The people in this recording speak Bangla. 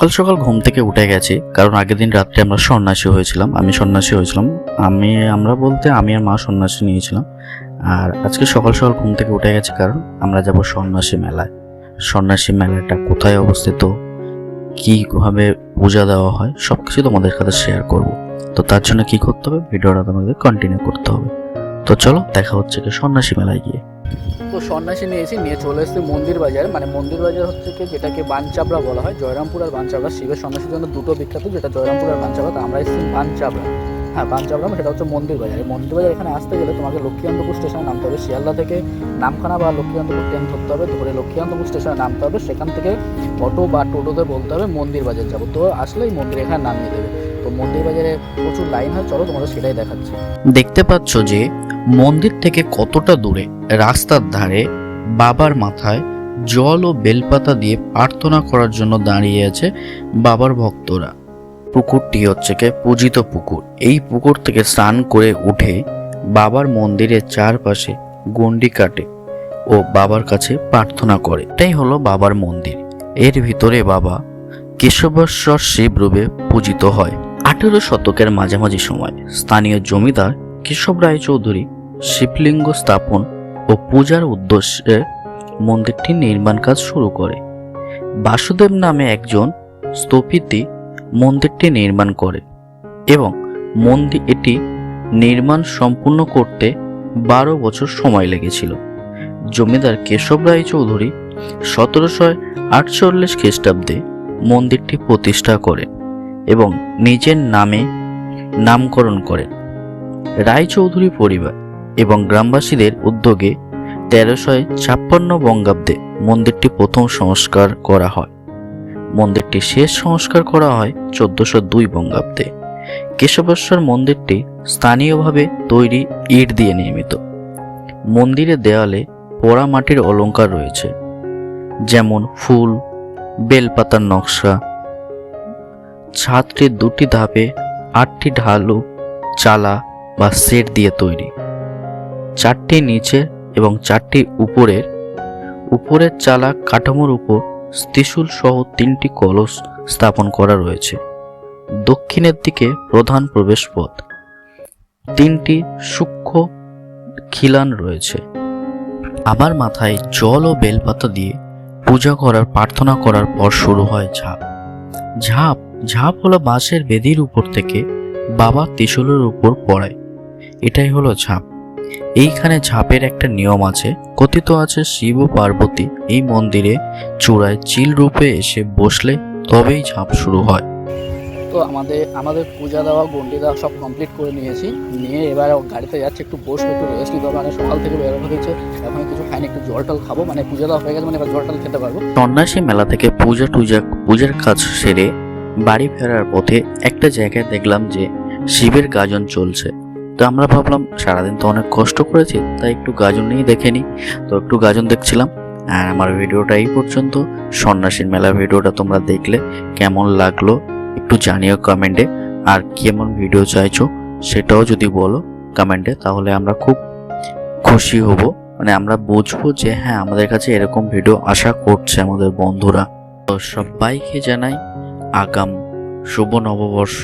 সকাল সকাল ঘুম থেকে উঠে গেছি, কারণ আগের দিন রাত্রে আমরা সন্ন্যাসী হয়েছিলাম। আমরা বলতে আমি আর মা সন্ন্যাসী নিয়েছিলাম। আর আজকে সকাল সকাল ঘুম থেকে উঠে গেছি, কারণ আমরা যাব সন্ন্যাসী মেলায়। সন্ন্যাসী মেলাটা কোথায় অবস্থিত, কীভাবে পূজা দেওয়া হয়, সব কিছু তোমাদের সাথে শেয়ার করব। তো তার জন্য কি করতে হবে, ভিডিওটা তোমাদের কন্টিনিউ করতে হবে। তো চলো, দেখা হচ্ছে কি সন্ন্যাসী মেলায় গিয়ে। তো সন্ন্যাসী নিয়ে চলে এসেছি মন্দির বাজার। মানে মন্দির বাজার হচ্ছে কি, যেটাকে বানচাবড়া বলা হয়, জয়রামপুর আর বানচাবড়া। শিবের সন্ন্যাসীর জন্য দুটো বিখ্যাত, যেটা জয়রামপুর আর বানচাবড়া। তো আমরা এসেছি বানচাবড়া। হ্যাঁ, বানচাবড়া, সেটা হচ্ছে মন্দির বাজার। এই মন্দির বাজার এখানে আসতে গেলে তোমাকে লক্ষ্মীকান্তপুর স্টেশনে নামতে হবে। শিয়ালদা থেকে নামখানা বা লক্ষ্মীকান্তপুর ট্রেন ধরতে হবে, ধরে লক্ষ্মীকান্তপুর স্টেশনে নামতে হবে। সেখান থেকে অটো বা টোটোতে বলতে হবে মন্দির বাজার যাবো। তো আসলেই মন্দির এখানে নামিয়ে দেবে। তো মন্দির বাজারে প্রচুর লাইন হয়, চলো তোমাদের সেটাই দেখাচ্ছি। দেখতে পাচ্ছ যে মন্দির থেকে কতটা দূরে রাস্তার ধারে বাবার মাথায় জল ও বেলপাতা দিয়ে প্রার্থনা করার জন্য দাঁড়িয়ে আছে বাবার ভক্তরা। পুকুরটি হচ্ছে কে পূজিত পুকুর। এই পুকুর থেকে স্নান করে উঠে বাবার মন্দিরের চারপাশে গন্ডি কাটে ও বাবার কাছে প্রার্থনা করে। এটাই হলো বাবার মন্দির। এর ভিতরে বাবা কেশবেশ্বর শিব রূপে পূজিত হয়। 18 শতকের মাঝামাঝি সময় স্থানীয় জমিদার কেশব রায় চৌধুরী শিবলিঙ্গ স্থাপন ও পূজার উদ্দেশ্যে মন্দিরটির নির্মাণ কাজ শুরু করে। বাসুদেব নামে একজন স্থপতি মন্দিরটি নির্মাণ করে এবং এটি নির্মাণ সম্পূর্ণ করতে 12 বছর সময় লেগেছিল। জমিদার কেশব রায় চৌধুরী 1748 খ্রিস্টাব্দে মন্দিরটি প্রতিষ্ঠা করেন এবং নিজের নামে নামকরণ করেন। রায়চৌধুরী পরিবার এবং গ্রামবাসীদের উদ্যোগে 1356 বঙ্গাব্দে মন্দিরটি প্রথম সংস্কার করা হয়। মন্দিরটি শেষ সংস্কার করা হয় 1402 বঙ্গাব্দে। কেশবেশ্বর মন্দিরটি স্থানীয়ভাবে তৈরি ইট দিয়ে নির্মিত। মন্দিরের দেয়ালে পোড়া মাটির অলঙ্কার রয়েছে, যেমন ফুল, বেলপাতার নকশা। ছাদটি 2টি ধাপে 8টি ঢালু চালা বা সেট দিয়ে তৈরি। 4টি নিচে এবং 4টি উপরের চালা কাঠামোর উপর ত্রিশূল সহ 3টি কলস স্থাপন করা রয়েছে। দক্ষিণের দিকে প্রধান প্রবেশ পথ, 3টি সূক্ষ্ম খিলান রয়েছে। আমার মাথায় জল ও বেলপাতা দিয়ে পূজা করার প্রার্থনা করার পর শুরু হয় ঝাঁপ হলো বাঁশের বেদির উপর থেকে বাবা ত্রিশূলের উপর পড়ায়। এটাই হলো ঝাঁপ। এইখানে ঝাঁপের একটা নিয়ম আছে। কথিত আছে শিব ও পার্বতী এই মন্দিরে চূড়ায় চিল রূপে এসে বসলে তবেই ঝাঁপ শুরু হয়। তো আমাদের পূজা দেওয়া, গন্ডি দেওয়া সব কমপ্লিট করে নিয়ে এবার গাড়িতে যাচ্ছে, একটু বসবো, একটু রেস্ট নিতে হবে। মানে সকাল থেকে বেরোনো হয়েছে, এখন কিছু খাইনি, একটু জল টল খাবো। মানে পূজা দেওয়া হয়ে গেছে, মানে এবার জল টল খেতে পারবো। সন্ন্যাসী মেলা থেকে পূজার কাজ সেরে বাড়ি ফেরার পথে একটা জায়গায় দেখলাম যে শিবের গাজন চলছে। তো আমরা ভাবলাম সারাদিন তো অনেক কষ্ট করেছি, তাই একটু গাজন নিয়ে দেখে নিই। তো একটু গাজন দেখছিলাম। আর আমার ভিডিওটা এই পর্যন্ত। সন্ন্যাসীর মেলার ভিডিওটা তোমরা দেখলে কেমন লাগলো একটু জানিও কমেন্টে। আর কেমন ভিডিও চাইছো সেটাও যদি বলো কমেন্টে, তাহলে আমরা খুব খুশি হব। মানে আমরা বুঝবো যে হ্যাঁ, আমাদের কাছে এরকম ভিডিও আশা করছে আমাদের বন্ধুরা। তো সবাইকে জানাই আগাম শুভ নববর্ষ।